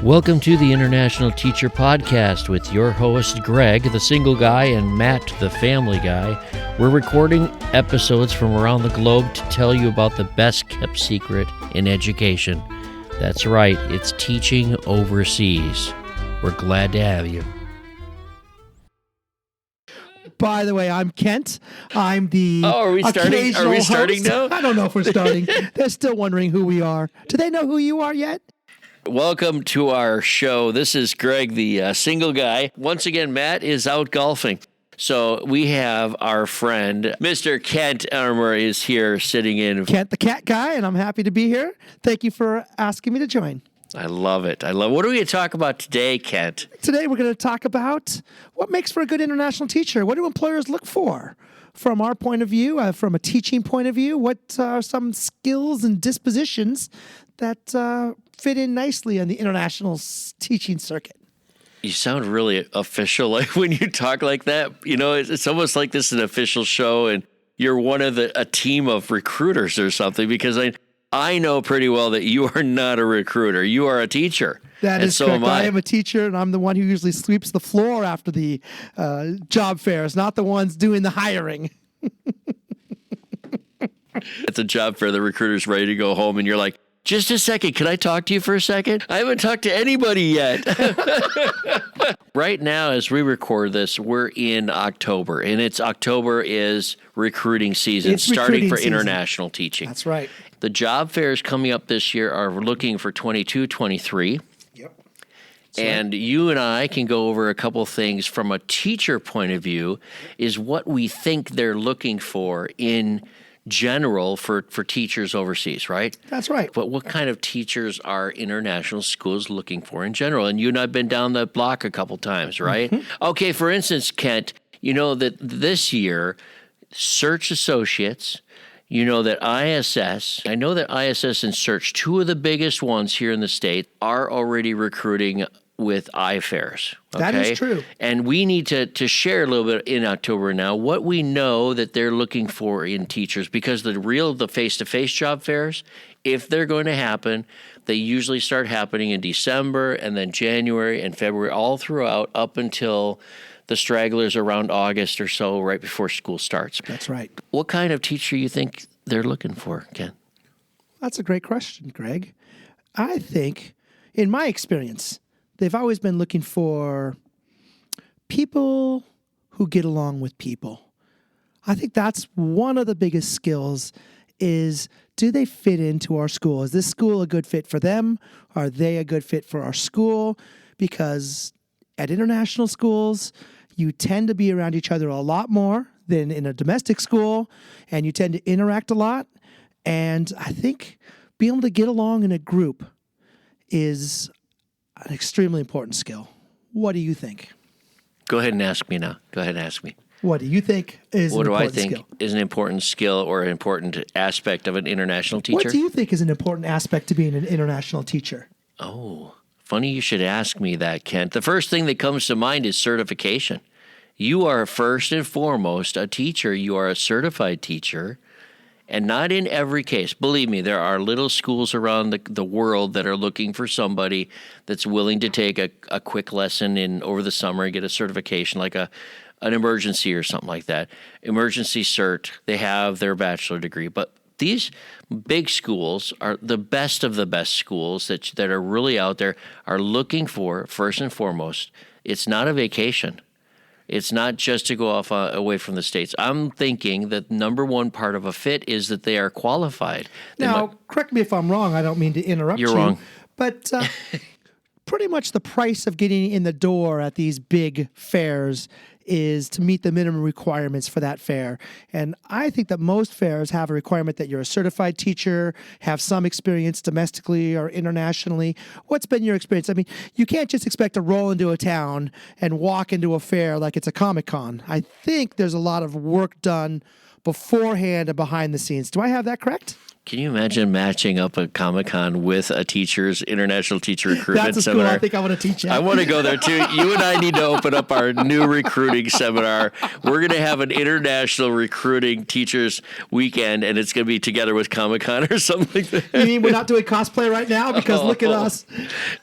Welcome to the International Teacher Podcast with your host, Greg, the single guy, and Matt, the family guy. We're recording episodes from around the globe to tell you about the best kept secret in education. That's right, it's teaching overseas. We're glad to have you. By the way, I'm Kent. I'm the Are we starting host. now? I don't know if we're starting. They're still wondering who we are. Do they know who you are yet? Welcome to our show. This is Greg, the single guy. Once again, Matt is out golfing. So we have our friend, Mr. Kent Armour is here sitting in. Kent, the cat guy, and I'm happy to be here. Thank you for asking me to join. I love it. What are we going to talk about today, Kent? Today we're going to talk about what makes for a good international teacher. What do employers look for? From our point of view, from a teaching point of view, what are some skills and dispositions that fit in nicely on the international teaching circuit? You sound really official like when you talk like that. You know, it's almost like this is an official show and you're one of a team of recruiters or something, because I know pretty well that you are not a recruiter. You are a teacher. That is correct. I am a teacher, and I'm the one who usually sweeps the floor after the job fairs, not the ones doing the hiring. It's a job fair. The recruiter's ready to go home, and you're like, just a second, can I talk to you for a second? I haven't talked to anybody yet. Right now, as we record this, we're in October, and October is recruiting season, starting for international teaching. That's right. The job fairs coming up this year are looking for 22, 23. Yep. And you and I can go over a couple things from a teacher point of view, is what we think they're looking for in general for teachers overseas, right? That's right. But what kind of teachers are international schools looking for in general? And you and I have been down the block a couple times, right? Mm-hmm. Okay, for instance, Kent, you know that this year, Search Associates, you know that ISS and Search, two of the biggest ones here in the state, are already recruiting with iFairs. Okay? That is true. And we need to share a little bit in October now what we know that they're looking for in teachers, because the face-to-face job fairs, if they're going to happen, they usually start happening in December and then January and February, all throughout up until the stragglers around August or so, right before school starts. That's right. What kind of teacher you think they're looking for, Ken? That's a great question, Greg. I think, in my experience, they've always been looking for people who get along with people. I think that's one of the biggest skills is, do they fit into our school? Is this school a good fit for them? Are they a good fit for our school? Because at international schools, you tend to be around each other a lot more than in a domestic school, and you tend to interact a lot. And I think being able to get along in a group is an extremely important skill. What do you think? Go ahead and ask me now. Go ahead and ask me. What do you think is an important skill? What do I think is an important skill or an important aspect of an international teacher? What do you think is an important aspect to being an international teacher? Oh, funny you should ask me that, Kent. The first thing that comes to mind is certification. You are first and foremost a teacher. You are a certified teacher. And not in every case. Believe me, there are little schools around the world that are looking for somebody that's willing to take a quick lesson over the summer and get a certification, like an emergency or something like that. Emergency cert, they have their bachelor degree. But these big schools are the best of the best schools that are really out there, are looking for, first and foremost, it's not a vacation. It's not just to go off away from the States. I'm thinking that number one part of a fit is that they are qualified. Now, correct me if I'm wrong. I don't mean to interrupt you. You're wrong. But pretty much the price of getting in the door at these big fairs is to meet the minimum requirements for that fair. And I think that most fairs have a requirement that you're a certified teacher, have some experience domestically or internationally. What's been your experience? I mean, you can't just expect to roll into a town and walk into a fair like it's a Comic-Con. I think there's a lot of work done beforehand and behind the scenes. Do I have that correct? Can you imagine matching up a Comic-Con with a international teacher recruitment That's a school seminar? I think I want to teach at. I want to go there too. You and I need to open up our new recruiting seminar. We're going to have an international recruiting teachers weekend, and it's going to be together with Comic-Con or something like that. You mean we're not doing cosplay right now? Because look at us.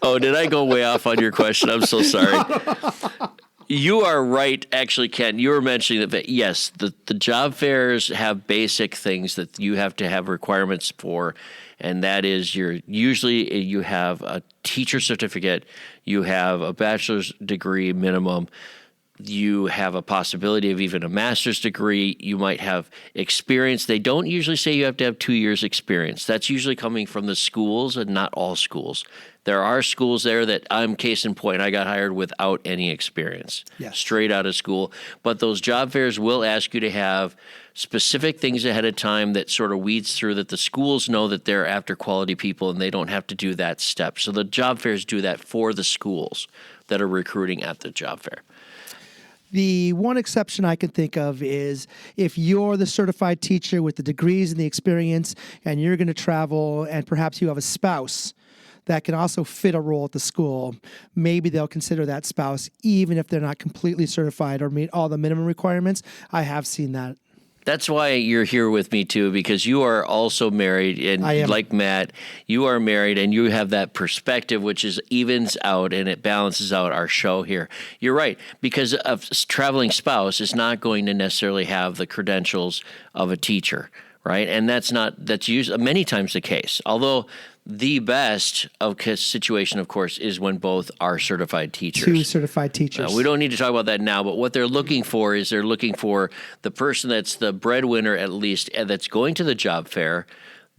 Oh, did I go way off on your question? I'm so sorry. You are right, actually, Ken. You were mentioning that yes, the job fairs have basic things that you have to have requirements for, and that is usually you have a teacher certificate, you have a bachelor's degree minimum, you have a possibility of even a master's degree, you might have experience. They don't usually say you have to have 2 years experience. That's usually coming from the schools and not all schools. There are schools there that I'm case in point. I got hired without any experience, straight out of school. But those job fairs will ask you to have specific things ahead of time that sort of weeds through that the schools know that they're after quality people and they don't have to do that step. So the job fairs do that for the schools that are recruiting at the job fair. The one exception I can think of is if you're the certified teacher with the degrees and the experience and you're going to travel and perhaps you have a spouse that can also fit a role at the school, maybe they'll consider that spouse even if they're not completely certified or meet all the minimum requirements. I have seen that. That's why you're here with me, too, because you are also married. And like Matt, you are married and you have that perspective, which evens out and it balances out our show here. You're right, because a traveling spouse is not going to necessarily have the credentials of a teacher, right? And that's usually many times the case. Although the best of situation, of course, is when both are certified teachers. 2 certified teachers. We don't need to talk about that now, but what they're looking for is they're looking for the person that's the breadwinner, at least, and that's going to the job fair,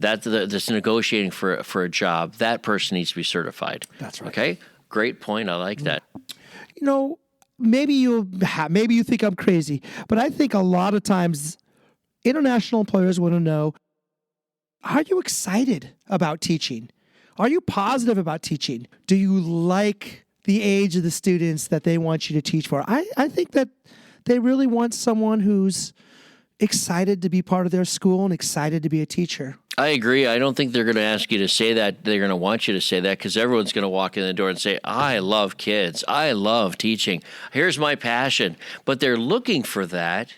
that's negotiating for a job. That person needs to be certified. That's right. Okay? Great point. I like that. You know, maybe you think I'm crazy, but I think a lot of times international employers want to know, are you excited about teaching? Are you positive about teaching? Do you like the age of the students that they want you to teach for? I think that they really want someone who's excited to be part of their school and excited to be a teacher. I agree. I don't think they're going to ask you to say that. They're going to want you to say that because everyone's going to walk in the door and say, I love kids. I love teaching. Here's my passion. But they're looking for that.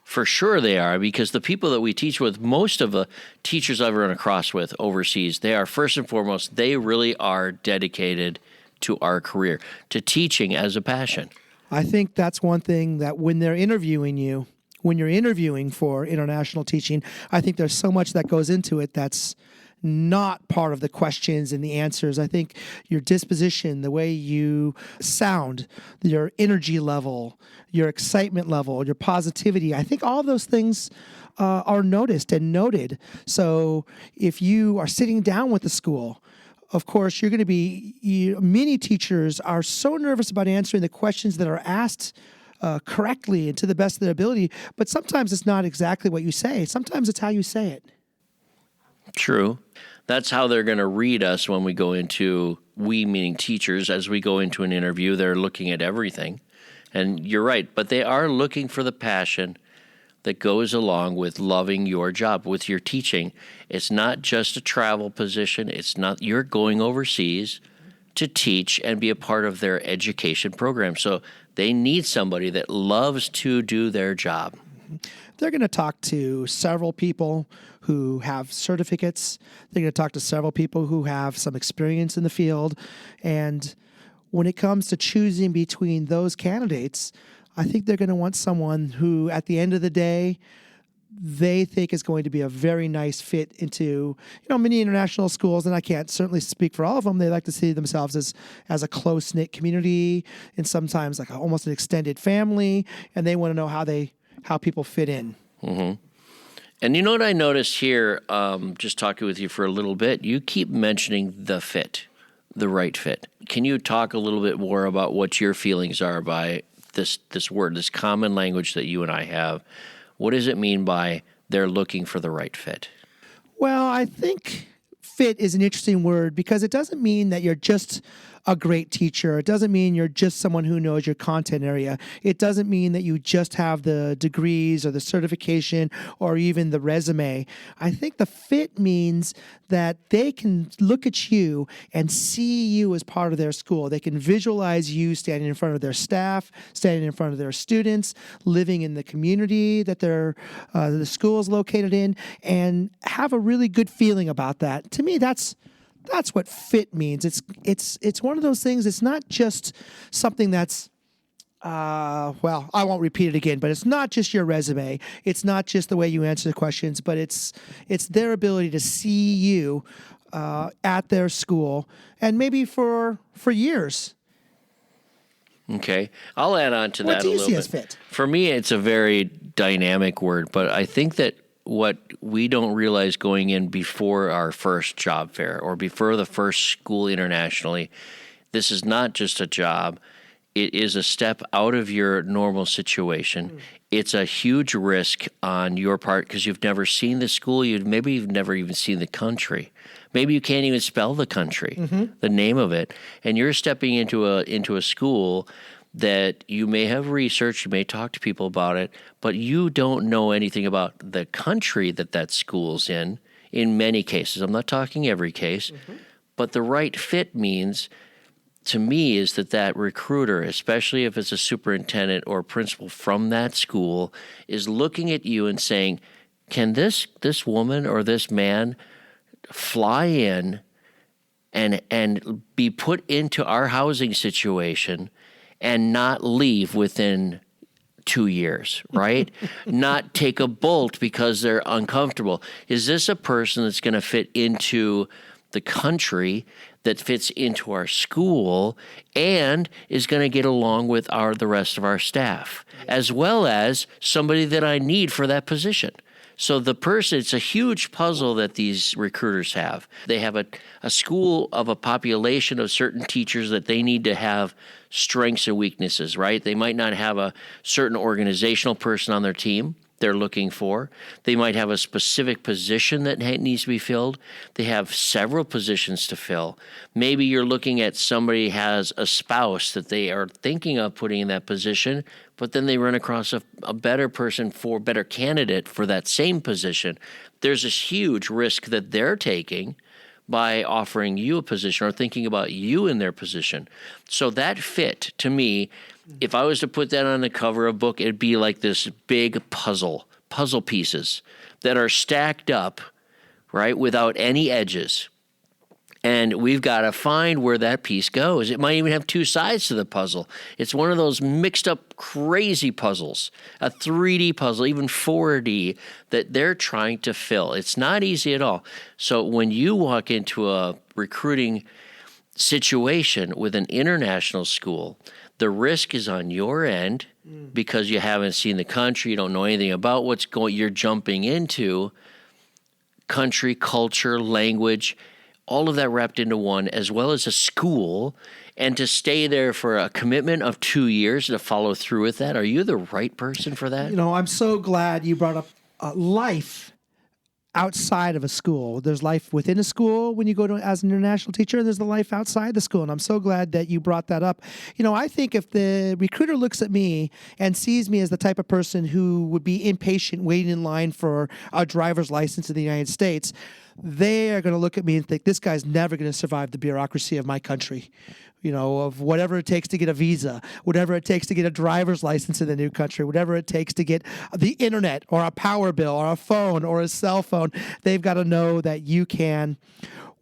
For sure they are, because the people that we teach with, most of the teachers I've run across with overseas, they are first and foremost, they really are dedicated to our career, to teaching as a passion. I think that's one thing that when they're interviewing you, when you're interviewing for international teaching, I think there's so much that goes into it that's not part of the questions and the answers. I think your disposition, the way you sound, your energy level, your excitement level, your positivity, I think all of those things are noticed and noted. So if you are sitting down with the school, of course, you're going to be, many teachers are so nervous about answering the questions that are asked correctly and to the best of their ability, but sometimes it's not exactly what you say. Sometimes it's how you say it. True. That's how they're going to read us when we go into, we meaning teachers, as we go into an interview, they're looking at everything. And you're right, but they are looking for the passion that goes along with loving your job, with your teaching. It's not just a travel position. It's not, you're going overseas to teach and be a part of their education program. So they need somebody that loves to do their job. They're going to talk to several people who have certificates. They're going to talk to several people who have some experience in the field. And when it comes to choosing between those candidates, I think they're going to want someone who, at the end of the day, they think is going to be a very nice fit into, many international schools, and I can't certainly speak for all of them. They like to see themselves as a close-knit community and sometimes like almost an extended family, and they want to know how people fit in. Mm-hmm. And you know what I noticed here, just talking with you for a little bit, you keep mentioning the fit, the right fit. Can you talk a little bit more about what your feelings are by this word, this common language that you and I have? What does it mean by they're looking for the right fit? Well, I think fit is an interesting word because it doesn't mean that you're just a great teacher. It doesn't mean you're just someone who knows your content area. It doesn't mean that you just have the degrees or the certification or even the resume. I think the fit means that they can look at you and see you as part of their school. They can visualize you standing in front of their staff, standing in front of their students, living in the community that the school is located in, and have a really good feeling about that. To me, that's what fit means. It's one of those things. It's not just something that's well, I won't repeat it again, but it's not just your resume. It's not just the way you answer the questions, but it's their ability to see you at their school, and maybe for years. Okay, I'll add on to What that do a you little see bit. as fit? For me, it's a very dynamic word, but I think that what we don't realize going in before our first job fair or before the first school internationally, this is not just a job. It is a step out of your normal situation. It's a huge risk on your part because you've never seen the school. Maybe you've never even seen the country. Maybe you can't even spell the country, the name of it. And you're stepping into a school that you may have researched, you may talk to people about it, but you don't know anything about the country that school's in many cases. I'm not talking every case, but the right fit means, to me, is that recruiter, especially if it's a superintendent or principal from that school, is looking at you and saying, can this woman or this man fly in and be put into our housing situation and not leave within 2 years, right? Not take a bolt because they're uncomfortable. Is this a person that's going to fit into the country, that fits into our school, and is going to get along with the rest of our staff, as well as somebody that I need for that position? So it's a huge puzzle that these recruiters have. They have a school of a population of certain teachers that they need to have strengths and weaknesses, right? They might not have a certain organizational person on their team they're looking for. They might have a specific position that needs to be filled. They have several positions to fill. Maybe you're looking at somebody has a spouse that they are thinking of putting in that position, but then they run across a better candidate for that same position. There's this huge risk that they're taking by offering you a position or thinking about you in their position. So that fit, to me, if I was to put that on the cover of a book, it'd be like this big puzzle pieces that are stacked up, right, without any edges. And we've got to find where that piece goes. It might even have two sides to the puzzle. It's one of those mixed up crazy puzzles, a 3D puzzle, even 4D, that they're trying to fill. It's not easy at all. So when you walk into a recruiting situation with an international school, the risk is on your end because you haven't seen the country, you don't know anything about you're jumping into country, culture, language, all of that wrapped into one, as well as a school, and to stay there for a commitment of 2 years to follow through with that. Are you the right person for that? I'm so glad you brought up life outside of a school. There's life within a school when you go to as an international teacher, and there's the life outside the school. And I'm so glad that you brought that up. I think if the recruiter looks at me and sees me as the type of person who would be impatient waiting in line for a driver's license in the United States, they are going to look at me and think, this guy's never going to survive the bureaucracy of my country. Of whatever it takes to get a visa, whatever it takes to get a driver's license in the new country, whatever it takes to get the internet or a power bill or a phone or a cell phone. They've got to know that you can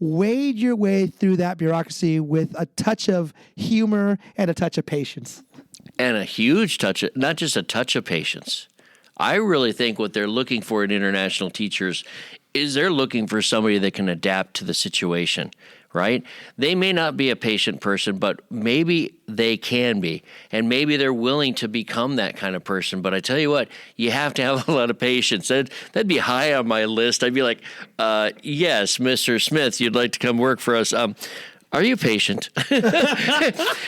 wade your way through that bureaucracy with a touch of humor and a touch of patience. And a huge touch, not just a touch of patience. I really think what they're looking for in international teachers is they're looking for somebody that can adapt to the situation, right? They may not be a patient person, but maybe they can be. And maybe they're willing to become that kind of person. But I tell you what, you have to have a lot of patience. That'd be high on my list. I'd be like, yes, Mr. Smith, you'd like to come work for us. Are you patient?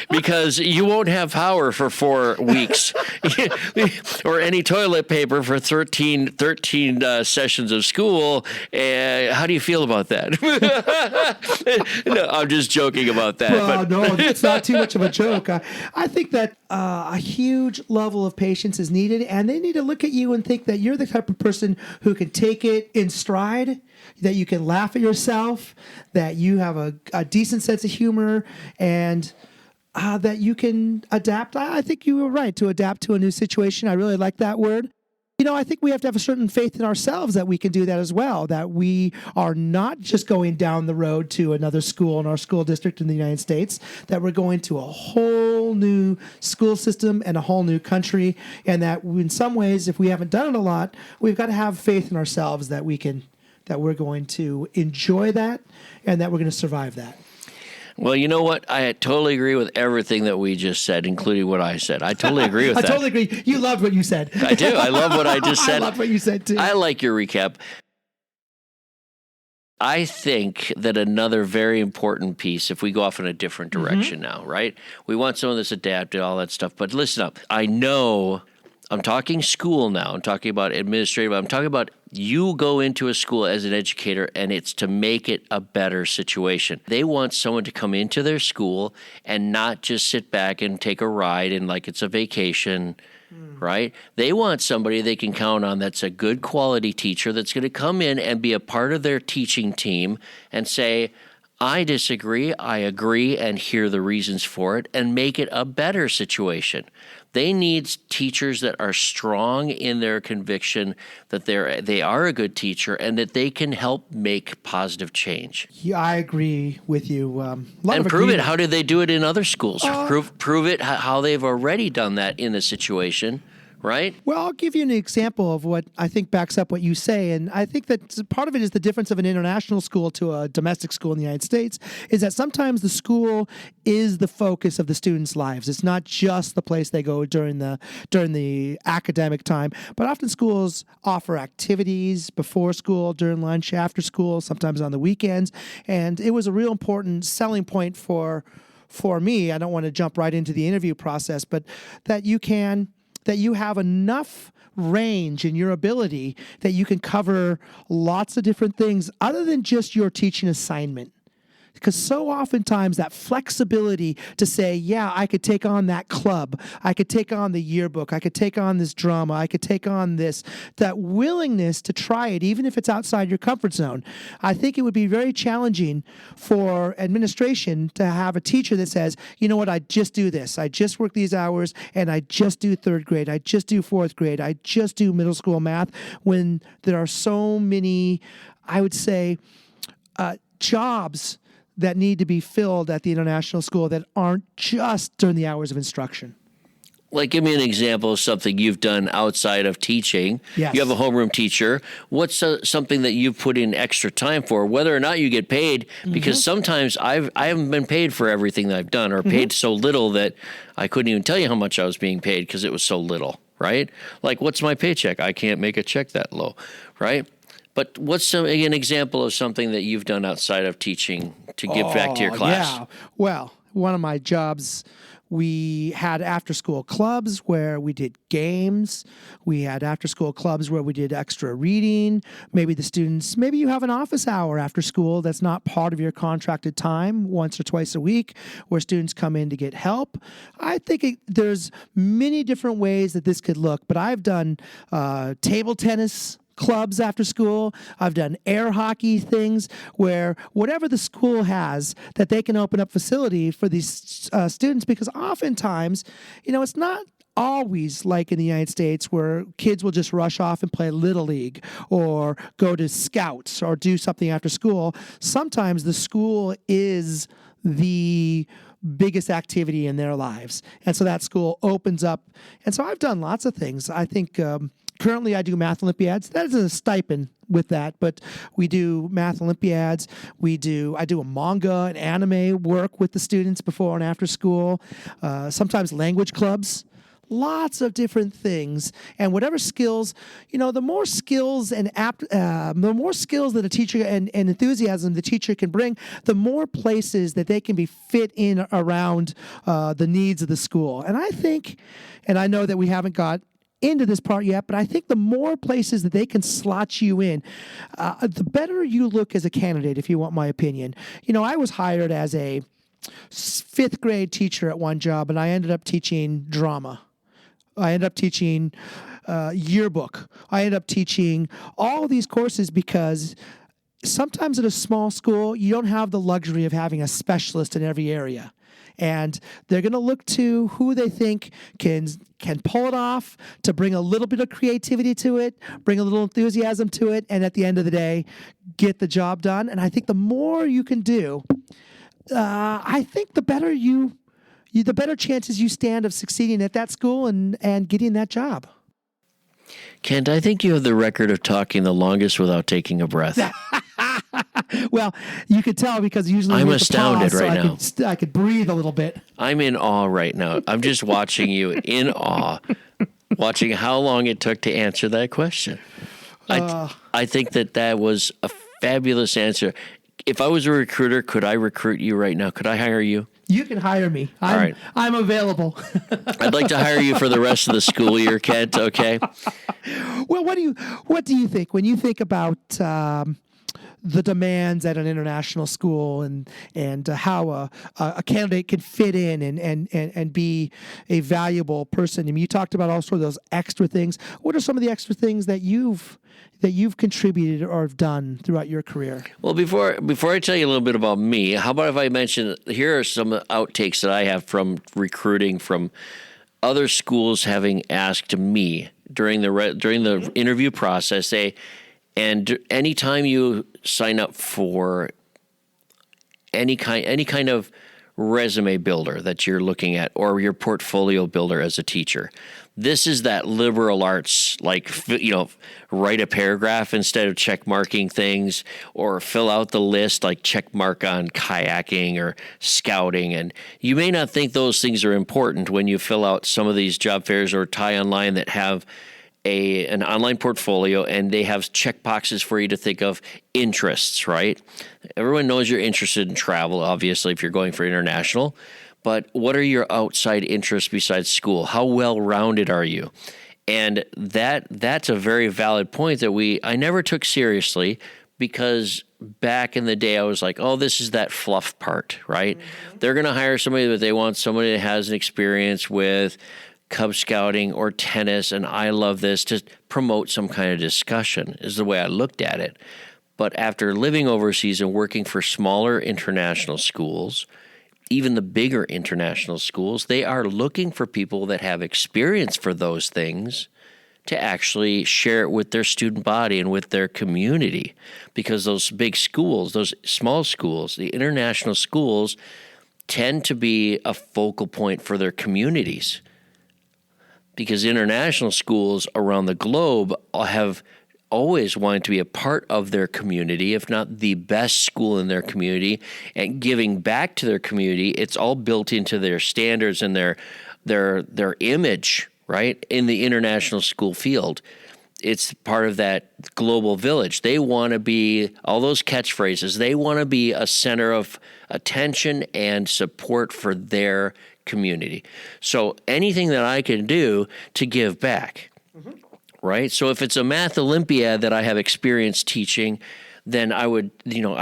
Because you won't have power for 4 weeks or any toilet paper for 13 sessions of school. How do you feel about that? No, I'm just joking about that. Well, no, it's not too much of a joke. I think that a huge level of patience is needed, and they need to look at you and think that you're the type of person who can take it in stride, that you can laugh at yourself, that you have a decent sense of humor, and that you can adapt. I think you were right to adapt to a new situation. I really like that word. I think we have to have a certain faith in ourselves that we can do that as well, that we are not just going down the road to another school in our school district in the United States, that we're going to a whole new school system and a whole new country, and that in some ways, if we haven't done it a lot, we've got to have faith in ourselves that we're going to enjoy that and that we're going to survive that. Well, you know what? I totally agree with everything that we just said, including what I said. I totally agree with that. I totally agree. You loved what you said. I do. I love what I just said. I love what you said, too. I like your recap. I think that another very important piece, if we go off in a different direction now, right? We want someone that's adapted, all that stuff. But listen up. I know I'm talking school now. I'm talking about administrative. I'm talking about you go into a school as an educator, and it's to make it a better situation. They want someone to come into their school and not just sit back and take a ride and like it's a vacation, right? They want somebody they can count on that's a good quality teacher that's going to come in and be a part of their teaching team and say, I disagree, I agree, and hear the reasons for it, and make it a better situation. They need teachers that are strong in their conviction that they are a good teacher and that they can help make positive change. Yeah, I agree with you. And prove it. How did they do it in other schools? Prove it how they've already done that in a situation. Right? Well, I'll give you an example of what I think backs up what you say. And I think that part of it is the difference of an international school to a domestic school in the United States is that sometimes the school is the focus of the students' lives. It's not just the place they go during the academic time, but often schools offer activities before school, during lunch, after school, sometimes on the weekends. And it was a real important selling point for me. I don't want to jump right into the interview process, but that you have enough range in your ability that you can cover lots of different things other than just your teaching assignment. Because so oftentimes that flexibility to say, yeah, I could take on that club, I could take on the yearbook, I could take on this drama, I could take on this, that willingness to try it, even if it's outside your comfort zone. I think it would be very challenging for administration to have a teacher that says, you know what, I just do this. I just work these hours and I just do third grade. I just do fourth grade. I just do middle school math, when there are so many, I would say, jobs that need to be filled at the international school that aren't just during the hours of instruction. Like, give me an example of something you've done outside of teaching. Yes. You have a homeroom teacher. What's something that you've put in extra time for, whether or not you get paid? Because sometimes I haven't been paid for everything that I've done, or paid so little that I couldn't even tell you how much I was being paid because it was so little, right? Like, what's my paycheck? I can't make a check that low, right? But what's an example of something that you've done outside of teaching to give back to your class? Yeah. Well, one of my jobs, we had after-school clubs where we did games. We had after-school clubs where we did extra reading. Maybe you have an office hour after school that's not part of your contracted time, once or twice a week, where students come in to get help. I think there's many different ways that this could look, but I've done table tennis clubs after school. I've done air hockey things where whatever the school has, that they can open up facility for these students, because oftentimes, it's not always like in the United States where kids will just rush off and play Little League or go to Scouts or do something after school. Sometimes the school is the biggest activity in their lives. And so that school opens up. And so I've done lots of things. I think currently I do math Olympiads. That is a stipend with that, but we do math Olympiads. I do a manga and anime work with the students before and after school. Sometimes language clubs. lots of different things. And whatever skills, the more skills the more skills that a teacher and enthusiasm the teacher can bring, the more places that they can be fit in around the needs of the school. And I think, and I know that we haven't got into this part yet, but I think the more places that they can slot you in, the better you look as a candidate, if you want my opinion. I was hired as a fifth grade teacher at one job, and I ended up teaching drama. I ended up teaching yearbook. I ended up teaching all of these courses because sometimes at a small school, you don't have the luxury of having a specialist in every area. And they're going to look to who they think can pull it off, to bring a little bit of creativity to it, bring a little enthusiasm to it, and at the end of the day, get the job done. And I think the more you can do, I think the better chances you stand of succeeding at that school and getting that job. Kent, I think you have the record of talking the longest without taking a breath. Well, you could tell because usually I'm astounded right now. I could breathe a little bit. I'm in awe right now. I'm just watching you in awe, watching how long it took to answer that question. I think that was a fabulous answer. If I was a recruiter, could I recruit you right now? Could I hire you? You can hire me. I'm available. I'd like to hire you for the rest of the school year, Kent. Okay. Well, what do you think when you think about the demands at an international school and how a candidate can fit in and be a valuable person? I mean, you talked about also those extra things. What are some of the extra things that you've contributed or have done throughout your career? Well, before I tell you a little bit about me, how about if I mention, here are some outtakes that I have from recruiting from other schools having asked me during the interview process. And anytime you sign up for any kind of resume builder that you're looking at, or your portfolio builder as a teacher, this is that liberal arts, write a paragraph instead of check marking things, or fill out the list, like check mark on kayaking or scouting. And you may not think those things are important when you fill out some of these job fairs or tie online that have an online portfolio, and they have check boxes for you to think of interests, right? Everyone knows you're interested in travel, obviously, if you're going for international. But what are your outside interests besides school? How well-rounded are you? And that's a very valid point that I never took seriously, because back in the day I was like, oh, this is that fluff part, right? Mm-hmm. They're going to hire somebody, but they want somebody that has an experience with Cub Scouting or tennis, and I love this, to promote some kind of discussion, is the way I looked at it. But after living overseas and working for smaller international schools, even the bigger international schools, they are looking for people that have experience for those things to actually share it with their student body and with their community. Because those big schools, those small schools, the international schools, tend to be a focal point for their communities. Because international schools around the globe have always wanted to be a part of their community, if not the best school in their community, and giving back to their community. It's all built into their standards and their image, right, in the international school field. It's part of that global village. They want to be, all those catchphrases, they want to be a center of attention and support for their community. So anything that I can do to give back, mm-hmm. right? So if it's a math Olympiad that I have experience teaching, then I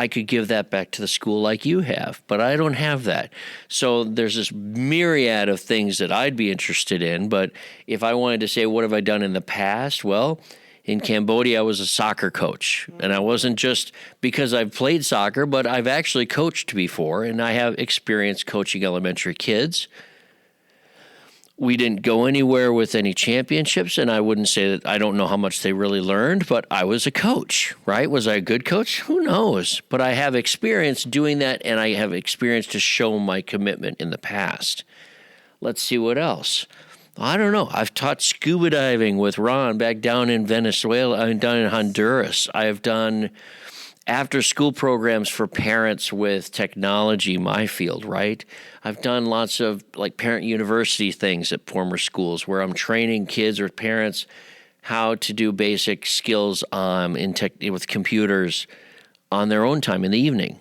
could give that back to the school like you have, but I don't have that. So there's this myriad of things that I'd be interested in, but if I wanted to say, what have I done in the past? Well, in Cambodia, I was a soccer coach, and I wasn't just because I've played soccer, but I've actually coached before, and I have experience coaching elementary kids. We didn't go anywhere with any championships, and I wouldn't say that I don't know how much they really learned, but I was a coach, right? Was I a good coach? Who knows? But I have experience doing that, and I have experience to show my commitment in the past. Let's see what else. I don't know. I've taught scuba diving with Ron back down in Venezuela, down in Honduras. I've done after-school programs for parents with technology, my field, right? I've done lots of like parent university things at former schools where I'm training kids or parents how to do basic skills with computers on their own time in the evening.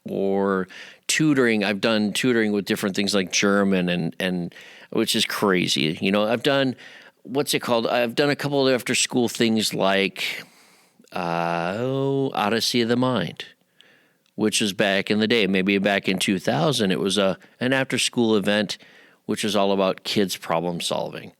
Or tutoring. I've done tutoring with different things like German and which is crazy. I've done, what's it called? I've done a couple of after-school things like Odyssey of the Mind, which was back in the day, maybe back in 2000. It was an after-school event which was all about kids problem solving.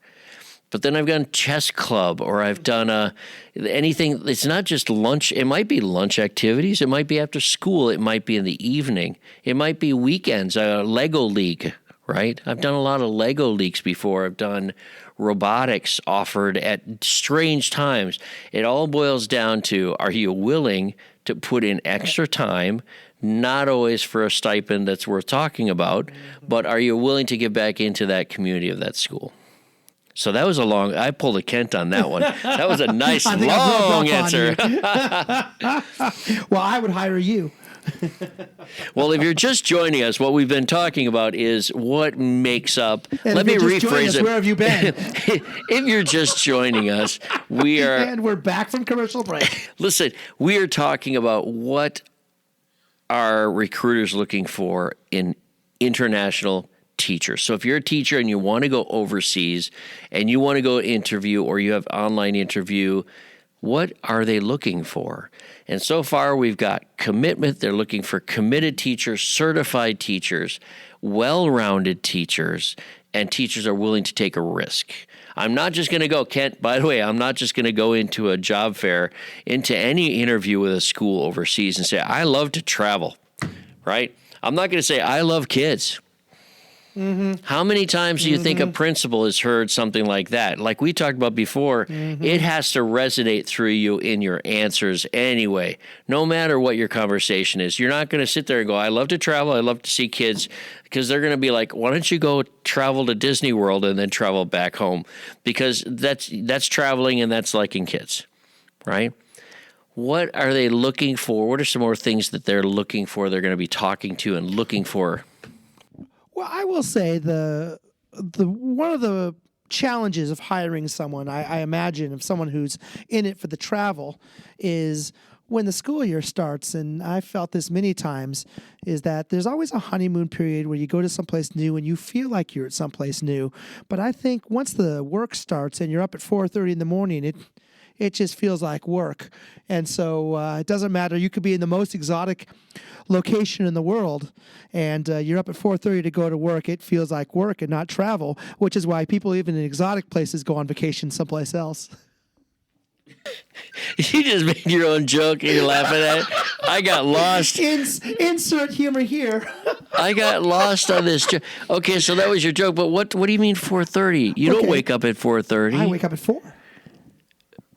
But then I've done chess club, or I've done anything. It's not just lunch. It might be lunch activities. It might be after school. It might be in the evening. It might be weekends, Lego League, right? I've done a lot of Lego Leagues before. I've done robotics offered at strange times. It all boils down to, are you willing to put in extra time, not always for a stipend that's worth talking about, but are you willing to get back into that community of that school? So that was I pulled a Kent on that one. That was a nice long answer. Well, I would hire you. Well, if you're just joining us, what we've been talking about is what makes up. And let me rephrase it. Where have you been? If you're just joining us, we are. And we're back from commercial break. Listen, we are talking about what are recruiters looking for in international teachers. So if you're a teacher and you want to go overseas and you want to go interview, or you have online interview, what are they looking for? And so far we've got commitment. They're looking for committed teachers, certified teachers, well-rounded teachers, and teachers are willing to take a risk. I'm not just going to go, Kent, by the way, I'm not just going to go into a job fair, into any interview with a school overseas and say, I love to travel, right? I'm not going to say, I love kids. Mm-hmm. How many times do you think a principal has heard something like that? Like we talked about before, it has to resonate through you in your answers anyway, no matter what your conversation is. You're not going to sit there and go, I love to travel, I love to see kids, because they're going to be like, why don't you go travel to Disney World and then travel back home? Because that's traveling and that's liking kids, right? What are they looking for? What are some more things that they're looking for, they're going to be talking to and looking for? Well, I will say the one of the challenges of hiring someone, I imagine, of someone who's in it for the travel, is when the school year starts, and I've felt this many times, is that there's always a honeymoon period where you go to someplace new and you feel like you're at someplace new. But I think once the work starts and you're up at 4:30 in the morning, it just feels like work. And so it doesn't matter. You could be in the most exotic location in the world, and you're up at 4:30 to go to work. It feels like work and not travel, which is why people even in exotic places go on vacation someplace else. You just made your own joke and you're laughing at it. I got lost. Insert humor here. I got lost on this joke. Okay, so that was your joke, but what do you mean 4:30? You don't wake up at 4:30. I wake up at 4.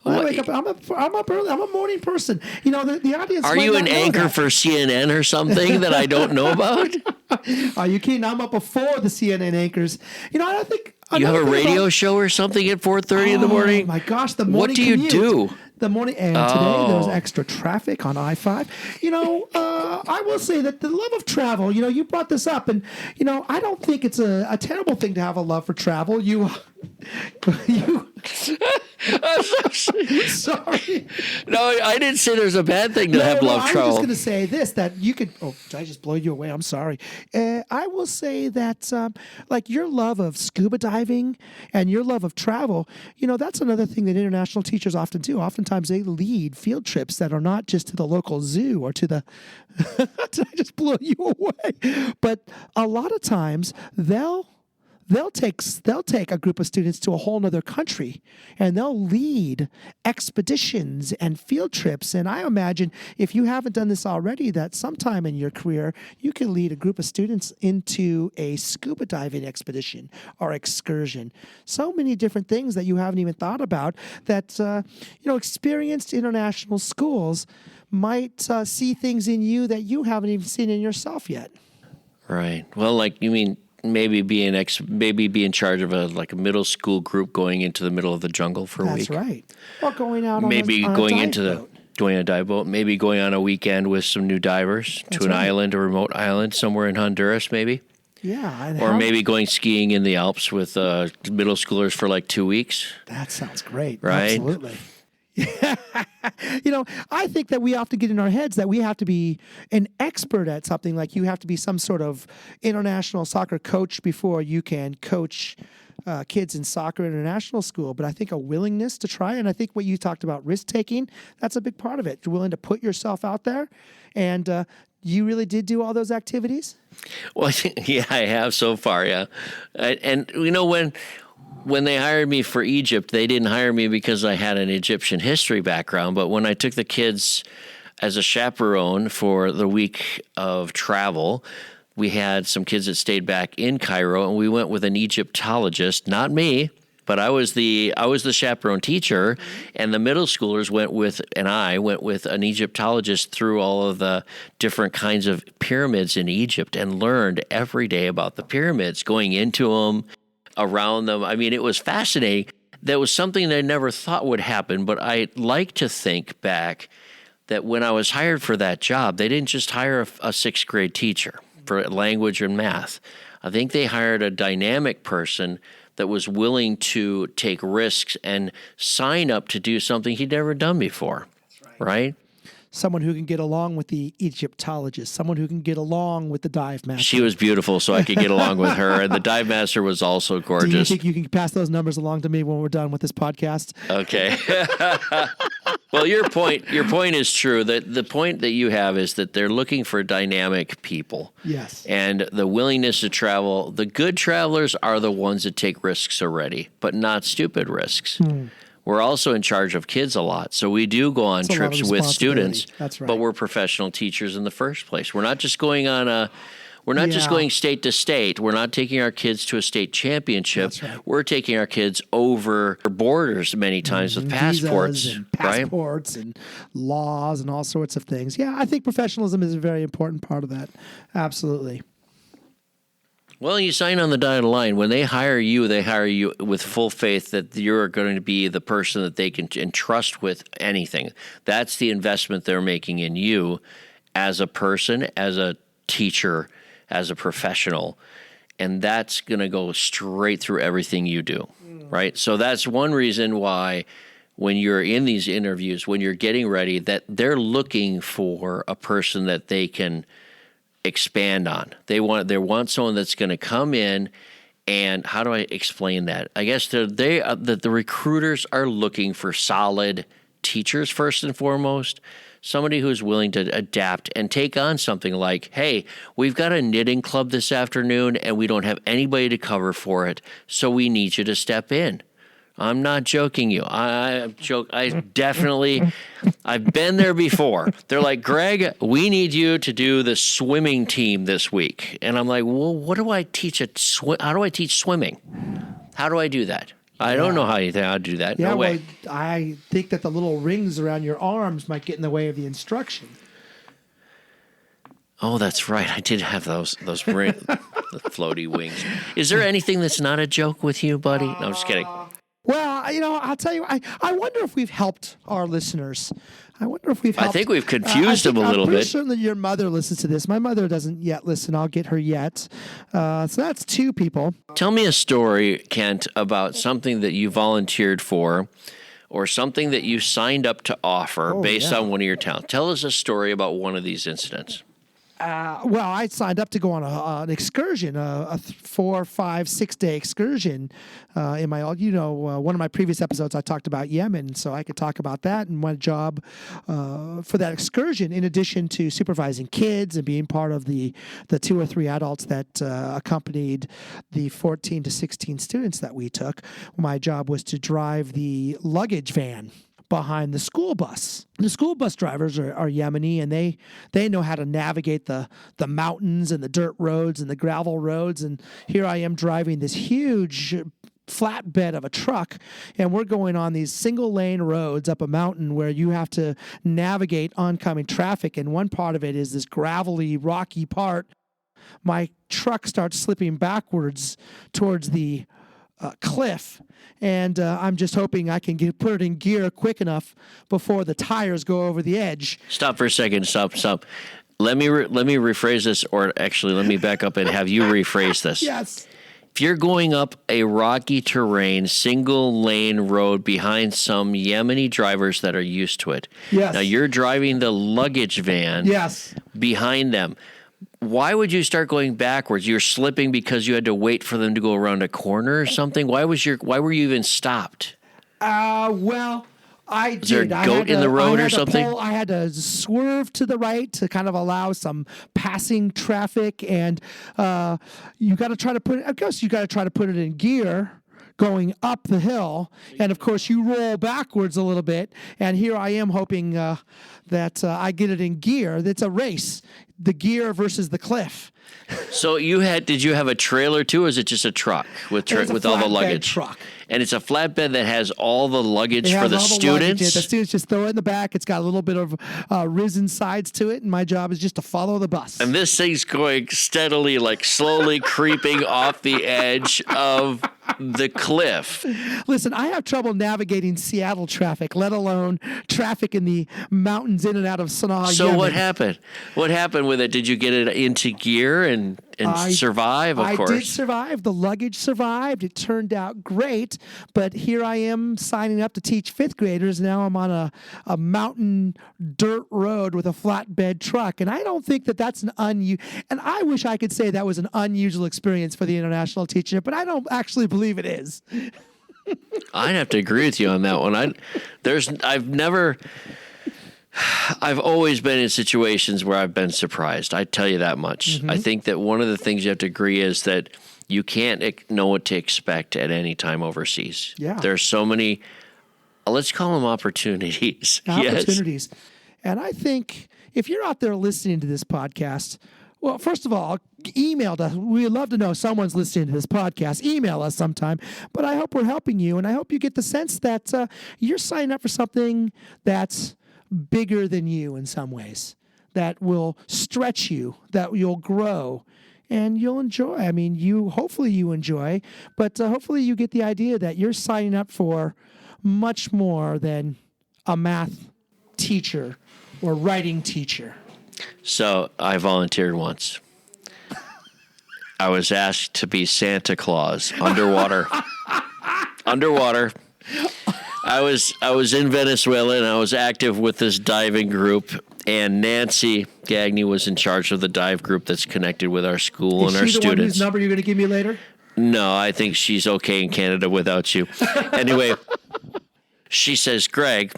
I wake up. I'm up early. I'm a morning person. You know, the audience. Are you an anchor for CNN or something that I don't know about? Are you kidding? I'm up before the CNN anchors. You know, I don't think you have a radio show or something at 4:30 in the morning. Oh my gosh, the morning. What do you do? The morning, and today there's extra traffic on I-5. You know, I will say that the love of travel. You know, you brought this up, and you know, I don't think it's a terrible thing to have a love for travel. You. I'm sorry. No, I didn't say there's a bad thing to have love travel. I was just going to say this, that you could. Oh, did I just blow you away? I'm sorry. I will say that, like your love of scuba diving and your love of travel, you know, that's another thing that international teachers often do. Oftentimes they lead field trips that are not just to the local zoo or to the. Did I just blow you away? But a lot of times they'll take a group of students to a whole nother country, and they'll lead expeditions and field trips. And I imagine if you haven't done this already, that sometime in your career, you can lead a group of students into a scuba diving expedition or excursion. So many different things that you haven't even thought about that, you know, experienced international schools might see things in you that you haven't even seen in yourself yet. Right. Well, like, you mean maybe be in charge of a middle school group going into the middle of the jungle for a week. That's right. Or going out maybe on a going dive into boat. Going on a dive boat, maybe going on a weekend with some new divers to an island, a remote island somewhere in Honduras, maybe. Yeah. Or maybe going skiing in the Alps with middle schoolers for like 2 weeks. That sounds great. Right? Absolutely. I think that we often get in our heads that we have to be an expert at something. Like you have to be some sort of international soccer coach before you can coach kids in soccer international school. But I think a willingness to try, and I think what you talked about, risk taking, that's a big part of it. You're willing to put yourself out there, and you really did do all those activities? Well, yeah, I have so far, yeah. And when they hired me for Egypt, they didn't hire me because I had an Egyptian history background. But when I took the kids as a chaperone for the week of travel, we had some kids that stayed back in Cairo, and we went with an Egyptologist, not me, but I was the chaperone teacher, and the middle schoolers went with an Egyptologist through all of the different kinds of pyramids in Egypt and learned every day about the pyramids, going into them, around them. I mean, it was fascinating. That was something that I never thought would happen, but I like to think back that when I was hired for that job, they didn't just hire a sixth grade teacher for language and math. I think they hired a dynamic person that was willing to take risks and sign up to do something he'd never done before, right? Someone who can get along with the Egyptologist, someone who can get along with the dive master. She was beautiful, so I could get along with her, and the dive master was also gorgeous. Do you think you can pass those numbers along to me when we're done with this podcast? Okay. Well, your point is true. The point that you have is that they're looking for dynamic people. Yes. And the willingness to travel. The good travelers are the ones that take risks already, but not stupid risks. We're also in charge of kids a lot. So we do go on trips with students, That's right. but we're professional teachers in the first place. We're not just going just going state to state. We're not taking our kids to a state championship. That's right. We're taking our kids over borders many times with passports, and passports and laws and all sorts of things. Yeah, I think professionalism is a very important part of that. Absolutely. Well, you sign on the dotted line. When they hire you with full faith that you're going to be the person that they can entrust with anything. That's the investment they're making in you as a person, as a teacher, as a professional. And that's going to go straight through everything you do, right? So that's one reason why when you're in these interviews, when you're getting ready, that they're looking for a person that they can expand on. They want someone that's going to come in, and how do I explain that? I guess the recruiters are looking for solid teachers first and foremost, somebody who's willing to adapt and take on something like, hey, we've got a knitting club this afternoon and we don't have anybody to cover for it, so we need you to step in. I'm not joking you. I've been there before. They're like, Greg, we need you to do the swimming team this week. And I'm like, well, what do I teach how do I teach swimming? How do I do that? I don't know how to do that. Yeah, no way. Well, I think that the little rings around your arms might get in the way of the instruction. Oh, that's right. I did have those the floaty wings. Is there anything that's not a joke with you, buddy? No, I'm just kidding. Well, I'll tell you, I wonder if we've helped our listeners. I wonder if we've helped. I think we've confused them a little bit. I'm certain that your mother listens to this. My mother doesn't yet listen. I'll get her yet. So that's two people. Tell me a story, Kent, about something that you volunteered for or something that you signed up to offer based on one of your talents. Tell us a story about one of these incidents. Well, I signed up to go on an excursion, a 4, 5, 6 day excursion. In my, one of my previous episodes, I talked about Yemen, so I could talk about that and my job for that excursion. In addition to supervising kids and being part of the 2 or 3 adults that accompanied the 14 to 16 students that we took, my job was to drive the luggage van behind the school bus. The school bus drivers are Yemeni, and they know how to navigate the mountains and the dirt roads and the gravel roads. And here I am driving this huge flatbed of a truck, and we're going on these single lane roads up a mountain where you have to navigate oncoming traffic. And one part of it is this gravelly, rocky part. My truck starts slipping backwards towards the cliff. And I'm just hoping I can put it in gear quick enough before the tires go over the edge. Stop for a second. Stop. Let me rephrase this, or actually, let me back up and have you rephrase this. Yes. If you're going up a rocky terrain, single lane road behind some Yemeni drivers that are used to it. Yes. Now you're driving the luggage van. Yes. Behind them. Why would you start going backwards? You're slipping because you had to wait for them to go around a corner or something? Why were you even stopped? Well, I did. Was there a goat in the road or something? I had to swerve to the right to kind of allow some passing traffic, and you got to try to put it in gear going up the hill, and of course you roll backwards a little bit, and here I am hoping that I get it in gear. It's a race, the gear versus the cliff. So did you have a trailer too, or is it just a truck with all the luggage? Truck. And it's a flatbed that has all the luggage for the students? The students just throw it in the back. It's got a little bit of risen sides to it, and my job is just to follow the bus. And this thing's going steadily, like slowly creeping off the edge of the cliff. Listen, I have trouble navigating Seattle traffic, let alone traffic in the mountains in and out of Sana'a, So Yemen. what happened? What happened with it? Did you get it into gear and survive, of course? I did survive. The luggage survived. It turned out great. But here I am signing up to teach fifth graders. Now I'm on a mountain dirt road with a flatbed truck. And I don't think that's an unusual. And I wish I could say that was an unusual experience for the international teacher, but I don't actually believe it is. I'd have to agree with you on that one. I've always been in situations where I've been surprised. I tell you that much. Mm-hmm. I think that one of the things you have to agree is that you can't know what to expect at any time overseas. Yeah. There's so many, let's call them opportunities. Opportunities. Yes. And I think if you're out there listening to this podcast, well, first of all, email us. We'd love to know someone's listening to this podcast. Email us sometime. But I hope we're helping you, and I hope you get the sense that you're signing up for something that's bigger than you in some ways, that will stretch you, that you'll grow, and you'll enjoy. I mean, hopefully you enjoy, but hopefully you get the idea that you're signing up for much more than a math teacher or writing teacher. So I volunteered once. I was asked to be Santa Claus underwater. Underwater. I was in Venezuela, and I was active with this diving group, and Nancy Gagne was in charge of the dive group that's connected with our school and our students. Is she the one whose number you're going to give me later? No, I think she's okay in Canada without you. Anyway, she says, Greg,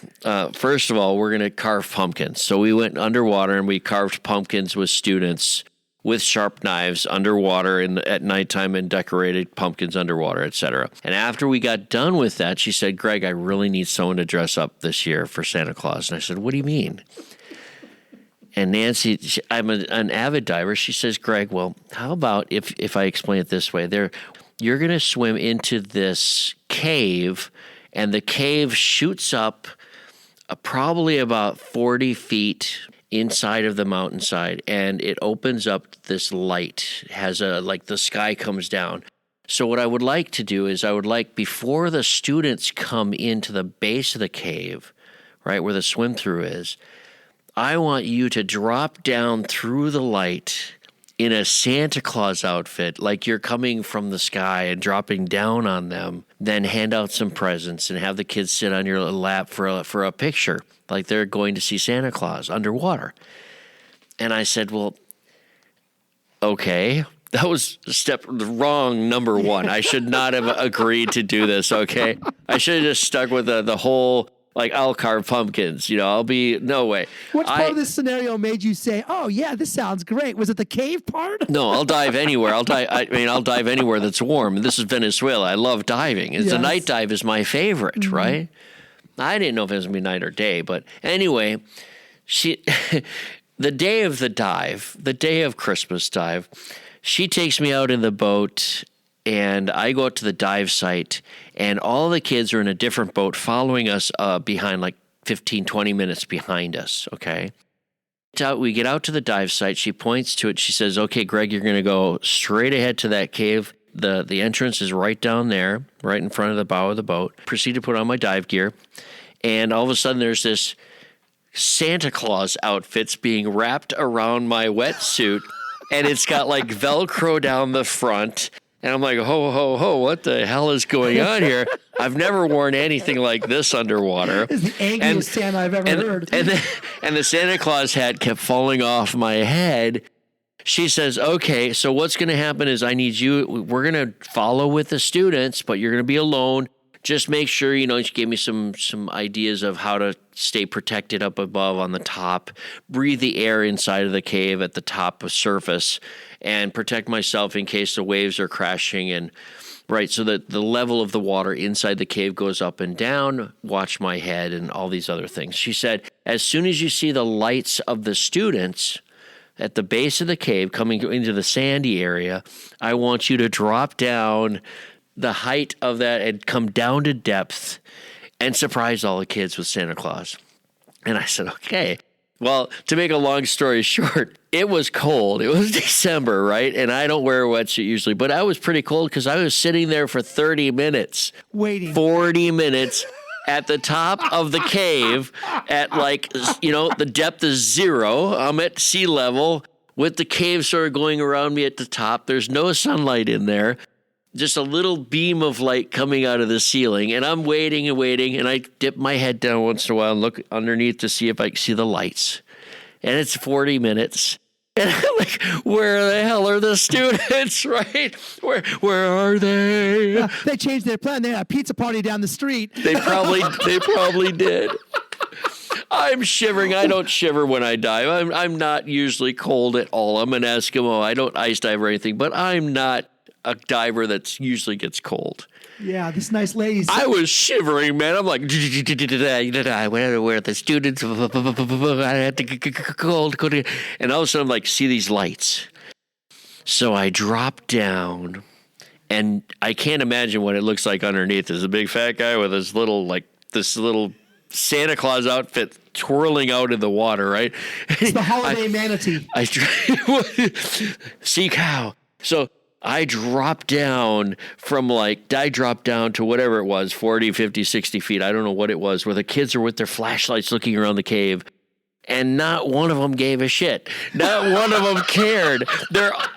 first of all, we're going to carve pumpkins. So we went underwater, and we carved pumpkins with students with sharp knives underwater at nighttime, and decorated pumpkins underwater, etc. And after we got done with that, she said, Greg, I really need someone to dress up this year for Santa Claus. And I said, what do you mean? And Nancy, I'm an avid diver. She says, Greg, well, how about if I explain it this way? You're going to swim into this cave, and the cave shoots up probably about 40 feet inside of the mountainside, and it opens up this light. It has like the sky comes down. So what I would like to do is before the students come into the base of the cave, right where the swim through is, I want you to drop down through the light in a Santa Claus outfit, like you're coming from the sky and dropping down on them, then hand out some presents and have the kids sit on your lap for a picture, like they're going to see Santa Claus underwater. And I said, well, okay, that was wrong number one. I should not have agreed to do this, okay? I should have just stuck with the whole, like, I'll carve pumpkins, no way. Which part of this scenario made you say, oh, yeah, this sounds great? Was it the cave part? No, I'll dive anywhere. I'll dive anywhere that's warm. This is Venezuela. I love diving. The night dive is my favorite, right? I didn't know if it was going to be night or day, but anyway, the day of the dive, the day of Christmas dive, she takes me out in the boat, and I go out to the dive site, and all the kids are in a different boat following us behind, like 15, 20 minutes behind us, okay? We get out to the dive site. She points to it. She says, okay, Greg, you're going to go straight ahead to that cave. The entrance is right down there, right in front of the bow of the boat. Proceed to put on my dive gear. And all of a sudden there's this Santa Claus outfits being wrapped around my wetsuit. And it's got like Velcro down the front. And I'm like, ho, ho, ho, what the hell is going on here? I've never worn anything like this underwater. It's the angriest Santa I've ever heard. And the Santa Claus hat kept falling off my head. She says, okay, so what's going to happen is we're going to follow with the students, but you're going to be alone. Just make sure, she gave me some ideas of how to stay protected up above on the top, breathe the air inside of the cave at the top of surface, and protect myself in case the waves are crashing. And right, so that the level of the water inside the cave goes up and down, watch my head, and all these other things. She said, as soon as you see the lights of the students at the base of the cave coming into the sandy area, I want you to drop down the height of that and come down to depth and surprise all the kids with Santa Claus. And I said, okay. Well, to make a long story short, it was cold. It was December, right? And I don't wear a wetsuit usually, but I was pretty cold because I was sitting there for 30 minutes. Waiting. 40 minutes at the top of the cave at the depth is 0. I'm at sea level with the cave sort of going around me at the top. There's no sunlight in there. Just a little beam of light coming out of the ceiling. And I'm waiting and waiting. And I dip my head down once in a while and look underneath to see if I can see the lights. And it's 40 minutes. And I'm like, where the hell are the students, right? Where are they? They changed their plan. They had a pizza party down the street. They probably did. I'm shivering. I don't shiver when I dive. I'm not usually cold at all. I'm an Eskimo. I don't ice dive or anything, but I'm not a diver that usually gets cold. Yeah, this nice lady. I was shivering, man. I'm like, where the students? I had to cold. And all of a sudden, I'm like, see these lights. So I drop down, and I can't imagine what it looks like underneath. There's a big fat guy with this little Santa Claus outfit twirling out in the water, right? It's the holiday manatee. Sea cow. So I dropped down to whatever it was, 40, 50, 60 feet. I don't know what it was, where the kids are with their flashlights looking around the cave. And not one of them gave a shit. Not one of them cared.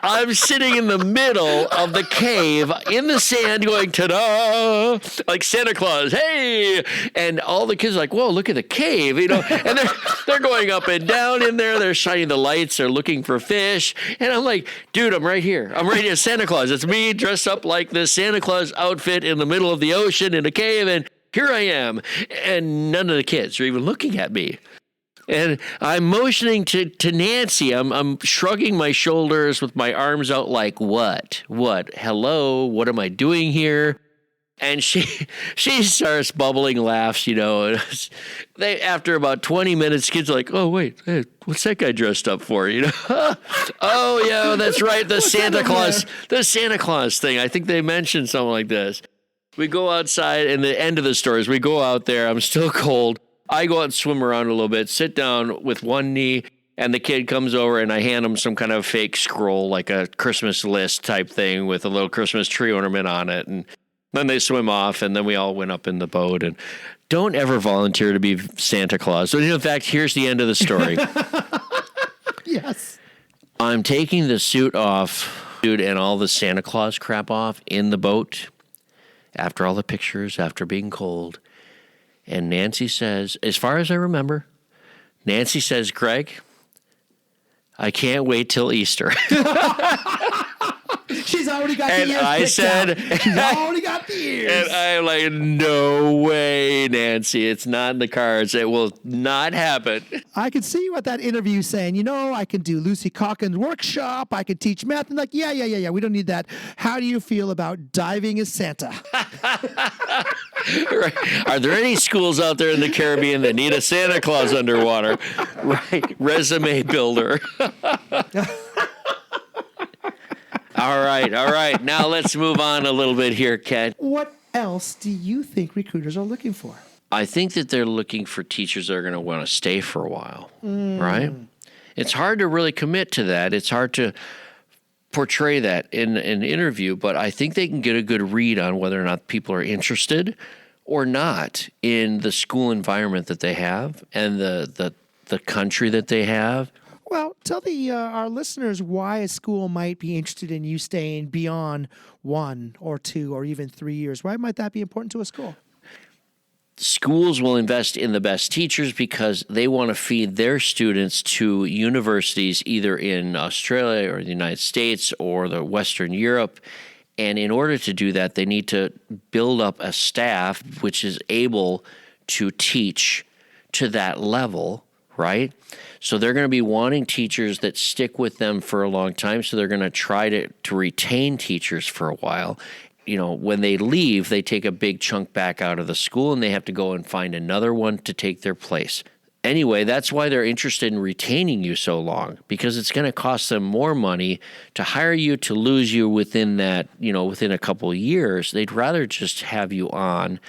I'm sitting in the middle of the cave in the sand going, ta-da, like Santa Claus, hey. And all the kids are like, whoa, look at the cave, And they're going up and down in there. They're shining the lights. They're looking for fish. And I'm like, dude, I'm right here. I'm right here, Santa Claus. It's me dressed up like this Santa Claus outfit in the middle of the ocean in a cave. And here I am. And none of the kids are even looking at me. And I'm motioning to Nancy. I'm shrugging my shoulders with my arms out like, what? Hello? What am I doing here? And she starts bubbling laughs, After about 20 minutes, kids are like, oh, wait, hey, what's that guy dressed up for, Oh, yeah, that's right, the Santa Claus thing. I think they mentioned something like this. We go outside, and the end of the story is we go out there. I'm still cold. I go out and swim around a little bit, sit down with one knee, and the kid comes over and I hand him some kind of fake scroll, like a Christmas list type thing with a little Christmas tree ornament on it. And then they swim off, and then we all went up in the boat. And don't ever volunteer to be Santa Claus. So, in fact, here's the end of the story. Yes. I'm taking the suit off, dude, and all the Santa Claus crap off in the boat after all the pictures, after being cold. And Nancy says, as far as I remember, Nancy says, Greg, I can't wait till Easter. She's already got and the ears I said, out. She's already got the ears. And I'm like, no way, Nancy. It's not in the cards. It will not happen. I could see you at that interview saying, I can do Lucy Calkin's workshop. I could teach math. And like, yeah. We don't need that. How do you feel about diving as Santa? Right. Are there any schools out there in the Caribbean that need a Santa Claus underwater? Right. Resume builder. All right. Now let's move on a little bit here, Ken. What else do you think recruiters are looking for? I think that they're looking for teachers that are going to want to stay for a while, right? It's hard to really commit to that. It's hard to portray that in an interview, but I think they can get a good read on whether or not people are interested or not in the school environment that they have and the country that they have. Well, tell our listeners why a school might be interested in you staying beyond 1 or 2 or even 3 years. Why might that be important to a school? Schools will invest in the best teachers because they want to feed their students to universities either in Australia or the United States or the Western Europe. And in order to do that, they need to build up a staff which is able to teach to that level, right? So they're going to be wanting teachers that stick with them for a long time. So they're going to try to retain teachers for a while. You know, when they leave, they take a big chunk back out of the school and they have to go and find another one to take their place. Anyway, that's why they're interested in retaining you so long, because it's going to cost them more money to hire you, to lose you within that, within a couple of years. They'd rather just have you on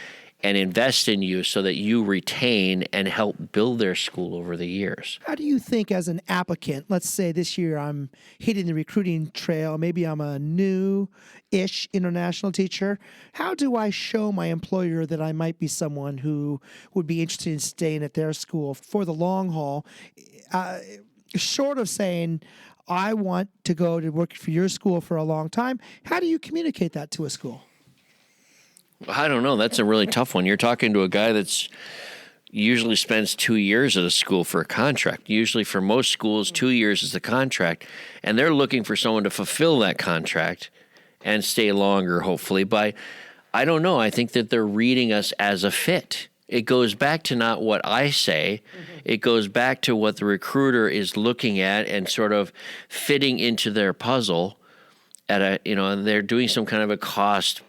and invest in you so that you retain and help build their school over the years. How do you think as an applicant, let's say this year I'm hitting the recruiting trail, maybe I'm a new-ish international teacher, how do I show my employer that I might be someone who would be interested in staying at their school for the long haul, short of saying, I want to go to work for your school for a long time? How do you communicate that to a school? I don't know. That's a really tough one. You're talking to a guy that's usually spends 2 years at a school for a contract. Usually for most schools, 2 years is the contract, and they're looking for someone to fulfill that contract and stay longer, hopefully. But I don't know. I think that they're reading us as a fit. It goes back to not what I say. It goes back to what the recruiter is looking at and sort of fitting into their puzzle and they're doing some kind of a cost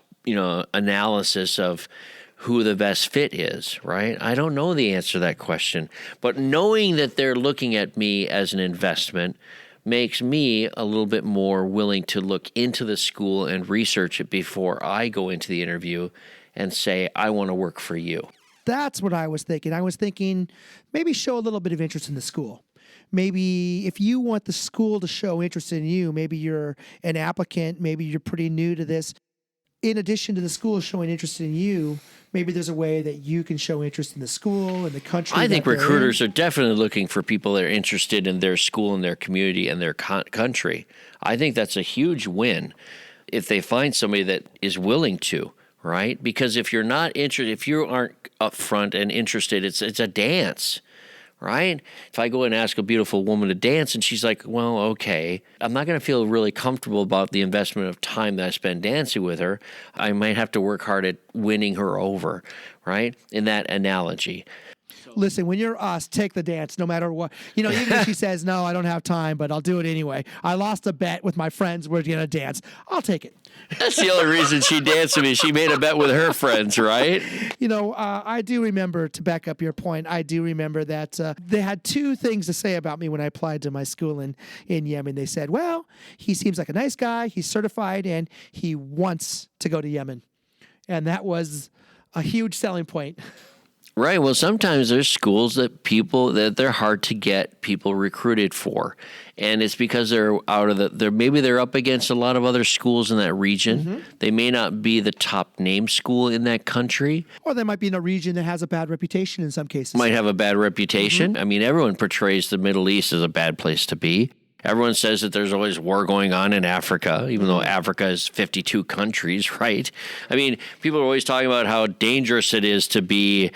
analysis of who the best fit is, right? I don't know the answer to that question, but knowing that they're looking at me as an investment makes me a little bit more willing to look into the school and research it before I go into the interview and say, I want to work for you. That's what I was thinking. I was thinking maybe show a little bit of interest in the school. Maybe if you want the school to show interest in you, maybe you're an applicant, maybe you're pretty new to this. In addition to the school showing interest in you, maybe there's a way that you can show interest in the school and the country. I think recruiters are definitely looking for people that are interested in their school and their community and their country. I think that's a huge win if they find somebody that is willing to, right? Because if you're not interested, if you aren't upfront and interested, it's a dance. Right? If I go and ask a beautiful woman to dance and she's like, well, okay, I'm not going to feel really comfortable about the investment of time that I spend dancing with her. I might have to work hard at winning her over, right? In that analogy. Listen, when you're us, take the dance no matter what. Even if she says, no, I don't have time, but I'll do it anyway. I lost a bet with my friends. We're going to dance. I'll take it. That's the only reason she danced with me. She made a bet with her friends, right? I do remember, to back up your point, I do remember that they had 2 things to say about me when I applied to my school in Yemen. They said, well, he seems like a nice guy. He's certified, and he wants to go to Yemen. And that was a huge selling point. Right. Well, sometimes there's schools that they're hard to get people recruited for. And it's because they're maybe they're up against a lot of other schools in that region. Mm-hmm. They may not be the top name school in that country. Or they might be in a region that has a bad reputation in some cases. Might have a bad reputation. Mm-hmm. I mean, everyone portrays the Middle East as a bad place to be. Everyone says that there's always war going on in Africa, even though Africa is 52 countries, right? I mean, people are always talking about how dangerous it is to be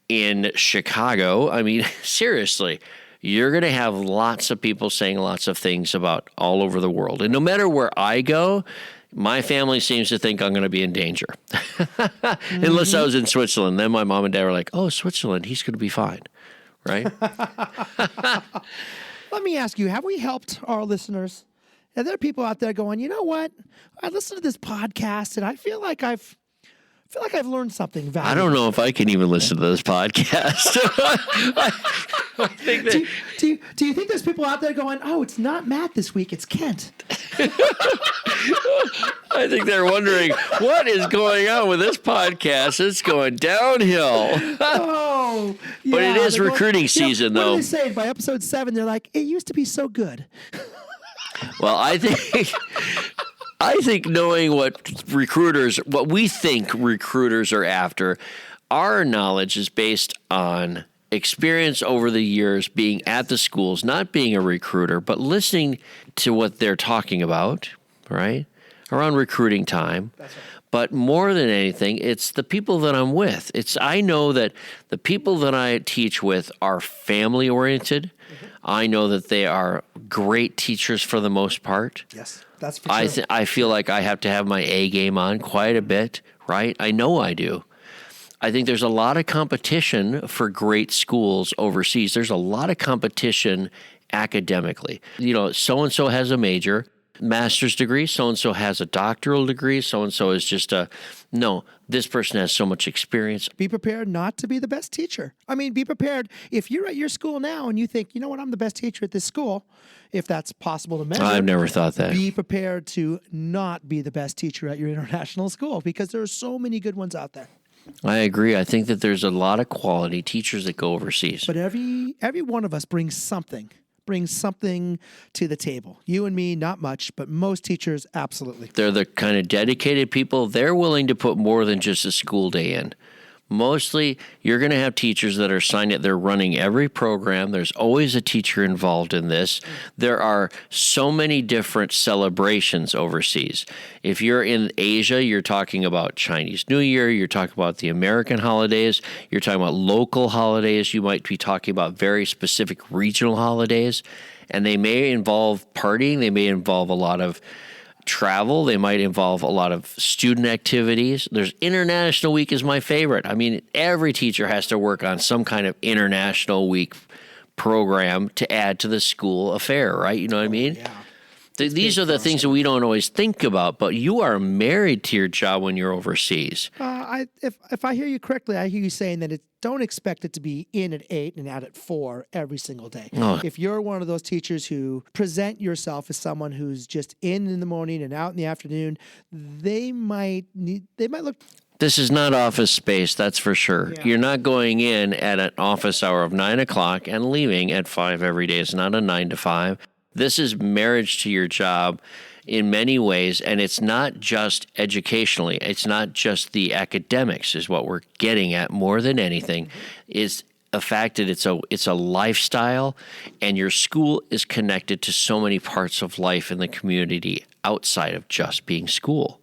in Chicago. I mean, seriously, you're going to have lots of people saying lots of things about all over the world. And no matter where I go, my family seems to think I'm going to be in danger. Unless I was in Switzerland. Then my mom and dad were like, oh, Switzerland, he's going to be fine, right? Let me ask you, have we helped our listeners? Are there people out there going, you know what? I listened to this podcast and I feel like I've learned something valuable. I don't know if I can even listen to this podcast. I think that... do you think there's people out there going, oh, it's not Matt this week, it's Kent? I think they're wondering, what is going on with this podcast? It's going downhill. Oh, yeah. But it is recruiting season, though. What are they saying? By episode 7, they're like, it used to be so good. Well, I think knowing what we think recruiters are after, our knowledge is based on experience over the years being at the schools, not being a recruiter, but listening to what they're talking about, right? Around recruiting time. That's right. But more than anything, it's the people that I'm with. I know that the people that I teach with are family oriented. Mm-hmm. I know that they are great teachers for the most part. Yes, that's for sure. I feel like I have to have my A game on quite a bit, right? I know I do. I think there's a lot of competition for great schools overseas. There's a lot of competition academically. So-and-so has a major, master's degree, so-and-so has a doctoral degree, so-and-so is just this person has so much experience. Be prepared not to be the best teacher. I mean, be prepared. If you're at your school now and you think, you know what, I'm the best teacher at this school, if that's possible to measure. I've never thought that. Be prepared to not be the best teacher at your international school because there are so many good ones out there. I agree. I think that there's a lot of quality teachers that go overseas. But every one of us brings something to the table. You and me, not much, but most teachers, absolutely. They're the kind of dedicated people. They're willing to put more than just a school day in. Mostly, you're going to have teachers that are signed up. They're running every program. There's always a teacher involved in this. There are so many different celebrations overseas. If you're in Asia, you're talking about Chinese New Year. You're talking about the American holidays. You're talking about local holidays. You might be talking about very specific regional holidays. And they may involve partying. They may involve a lot of travel. They might involve a lot of student activities. There's International Week is my favorite. I mean, every teacher has to work on some kind of International Week program to add to the school affair, right? You know what I mean? Yeah. These are the things that we don't always think about, but you are married to your job when you're overseas. If I hear you correctly, I hear you saying that don't expect it to be in at 8 and out at 4 every single day. Oh. If you're one of those teachers who present yourself as someone who's just in the morning and out in the afternoon, they might look. This is not office space, that's for sure. Yeah. You're not going in at an office hour of 9 o'clock and leaving at 5 every day. It's not a 9 to 5. This is marriage to your job in many ways, and it's not just educationally. It's not just the academics is what we're getting at more than anything. Is the fact that it's a lifestyle, and your school is connected to so many parts of life in the community outside of just being school.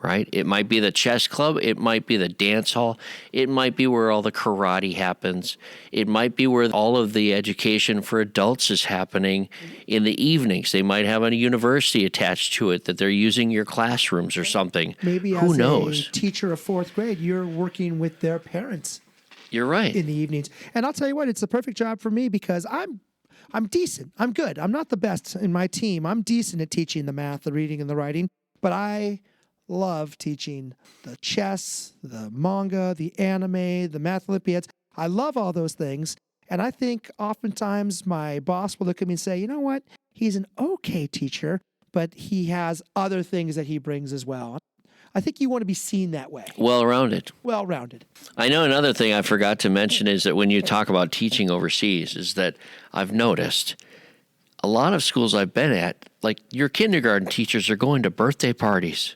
Right? It might be the chess club. It might be the dance hall. It might be where all the karate happens. It might be where all of the education for adults is happening in the evenings. They might have a university attached to it that they're using your classrooms or something. Maybe Who as knows? a teacher of 4th grade, you're working with their parents. You're right. In the evenings. And I'll tell you what, it's the perfect job for me because I'm decent. I'm good. I'm not the best in my team. I'm decent at teaching the math, the reading, and the writing, but I love teaching the chess, the manga, the anime, the math Olympiads. I love all those things. And I think oftentimes my boss will look at me and say, you know what? He's an okay teacher, but he has other things that he brings as well. I think you want to be seen that way. Well-rounded. Well-rounded. I know another thing I forgot to mention is that when you talk about teaching overseas is that I've noticed a lot of schools I've been at, like your kindergarten teachers are going to birthday parties.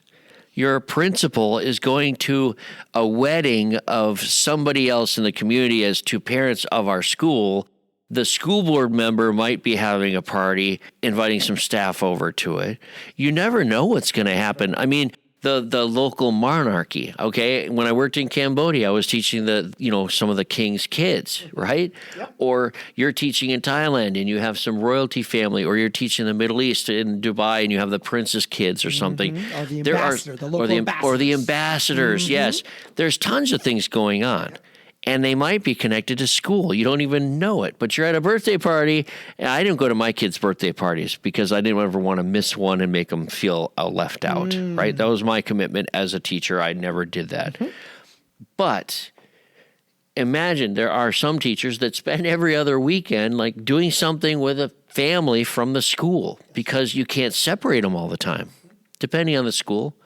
Your principal is going to a wedding of somebody else in the community as two parents of our school. The school board member might be having a party, inviting some staff over to it. You never know what's going to happen. I mean, the local monarchy, okay? When I worked in Cambodia, I was teaching some of the king's kids, right? Yep. Or you're teaching in Thailand and you have some royalty family, or you're teaching in the Middle East in Dubai and you have the prince's kids or something. Or the ambassador, the local ambassadors. Or the ambassadors, yes. There's tons of things going on. And they might be connected to school. You don't even know it. But you're at a birthday party. And I didn't go to my kids' birthday parties because I didn't ever want to miss one and make them feel left out, right? That was my commitment as a teacher. I never did that. Mm-hmm. But imagine there are some teachers that spend every other weekend like doing something with a family from the school because you can't separate them all the time, depending on the school.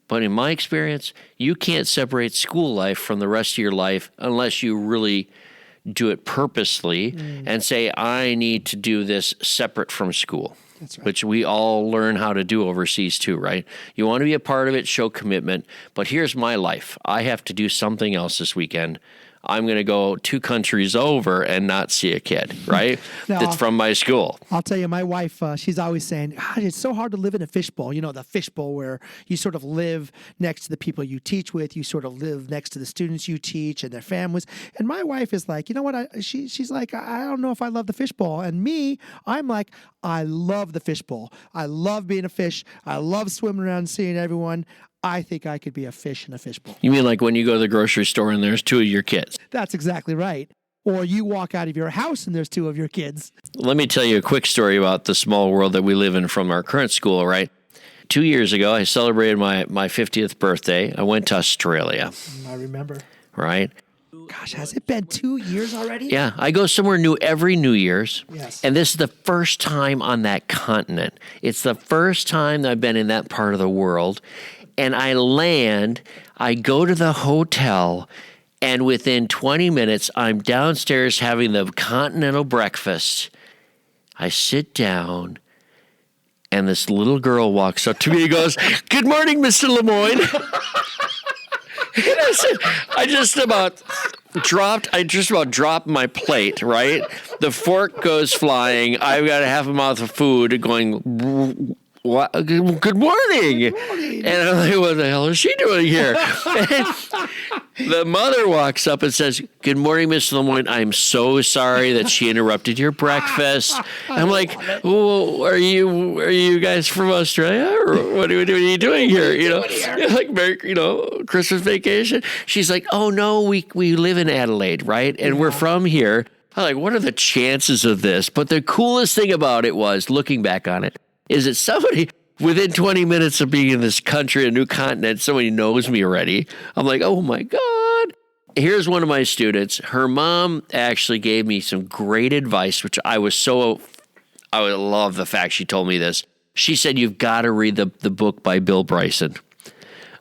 But in my experience, you can't separate school life from the rest of your life unless you really do it purposely and say, I need to do this separate from school. That's right. Which we all learn how to do overseas too, right? You want to be a part of it, show commitment, but here's my life. I have to do something else this weekend. I'm going to go 2 countries over and not see a kid, right? That's from my school. I'll tell you, my wife, she's always saying, God, it's so hard to live in a fishbowl. You know, the fishbowl where you sort of live next to the people you teach with. You sort of live next to the students you teach and their families. And my wife is like, you know what? She's like, I don't know if I love the fishbowl. And me, I'm like, I love the fishbowl. I love being a fish. I love swimming around and seeing everyone. I think I could be a fish in a fishbowl. You mean like when you go to the grocery store and there's 2 of your kids? That's exactly right. Or you walk out of your house and there's 2 of your kids. Let me tell you a quick story about the small world that we live in from our current school, right? 2 years ago, I celebrated my 50th birthday. I went to Australia. I remember. Right? Gosh, has it been 2 years already? Yeah, I go somewhere new every New Year's. Yes. And this is the first time on that continent. It's the first time that I've been in that part of the world. And I land, I go to the hotel, and within 20 minutes, I'm downstairs having the continental breakfast. I sit down, and this little girl walks up to me and goes, "Good morning, Mr. Lemoine." And I said, I just about dropped my plate, right? The fork goes flying. I've got half a mouth of food going, what? Good morning. And I'm like, what the hell is she doing here? The mother walks up and says, "Good morning, Miss Lemoine. I'm so sorry that she interrupted your breakfast." I'm like, "Oh, are you guys from Australia, or what are you doing here? You know, like Christmas vacation?" She's like, "Oh no, we live in Adelaide, right? And we're from here." I'm like, "What are the chances of this?" But the coolest thing about it was, looking back on it, is that somebody within 20 minutes of being in this country, a new continent, somebody knows me already. I'm like, oh my God. Here's one of my students. Her mom actually gave me some great advice, which I love the fact she told me this. She said, you've got to read the book by Bill Bryson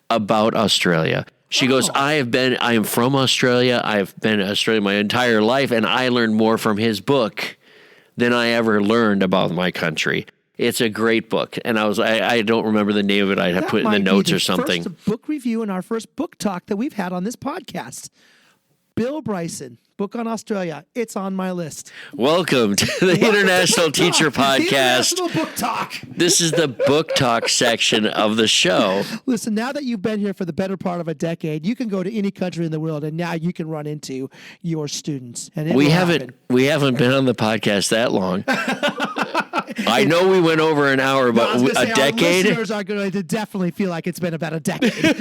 about Australia. She goes, I am from Australia. I've been in Australia my entire life, and I learned more from his book than I ever learned about my country. It's a great book. And I don't remember the name of it. I'd have put it in the notes or something. First book review and our first book talk that we've had on this podcast. Bill Bryson, book on Australia. It's on my list. Welcome to the International Teacher Podcast. The International Book Talk. This is the book talk section of the show. Listen, now that you've been here for the better part of a decade, you can go to any country in the world, and now you can run into your students. And we haven't been on the podcast that long. I know we went over an hour, but a decade? Our listeners are going to definitely feel like it's been about a decade.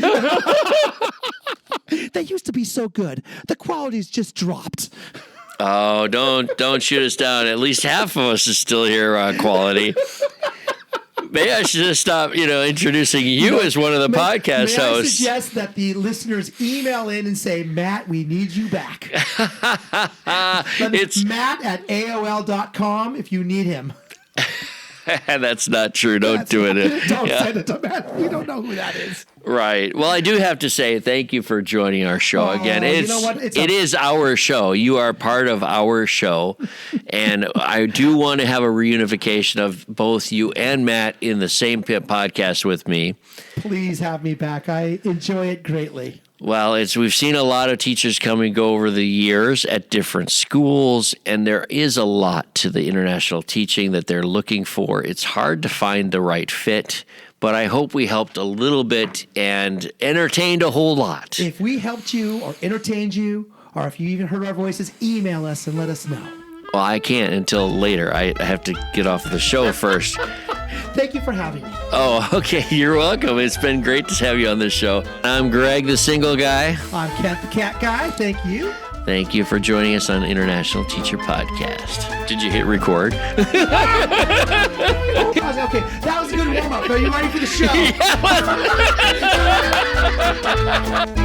They used to be so good. The quality's just dropped. Oh, don't shoot us down. At least half of us is still here on quality. Maybe I should just stop, introducing you as one of the podcast hosts. I suggest that the listeners email in and say, Matt, we need you back. It's Matt at AOL.com if you need him. That's not true. Don't do it. Don't send it to Matt. We don't know who that is. Right. Well, I do have to say thank you for joining our show again. It is our show. You are part of our show. And I do want to have a reunification of both you and Matt in the same podcast with me. Please have me back. I enjoy it greatly. Well, we've seen a lot of teachers come and go over the years at different schools, and there is a lot to the international teaching that they're looking for. It's hard to find the right fit, but I hope we helped a little bit and entertained a whole lot. If we helped you or entertained you, or if you even heard our voices, email us and let us know. Well, I can't until later. I have to get off the show first. Thank you for having me. Oh, okay. You're welcome. It's been great to have you on this show. I'm Greg, the single guy. I'm Kent, the cat guy. Thank you. Thank you for joining us on International Teacher Podcast. Did you hit record? Okay, that was a good warm-up. Are you ready for the show? Yeah.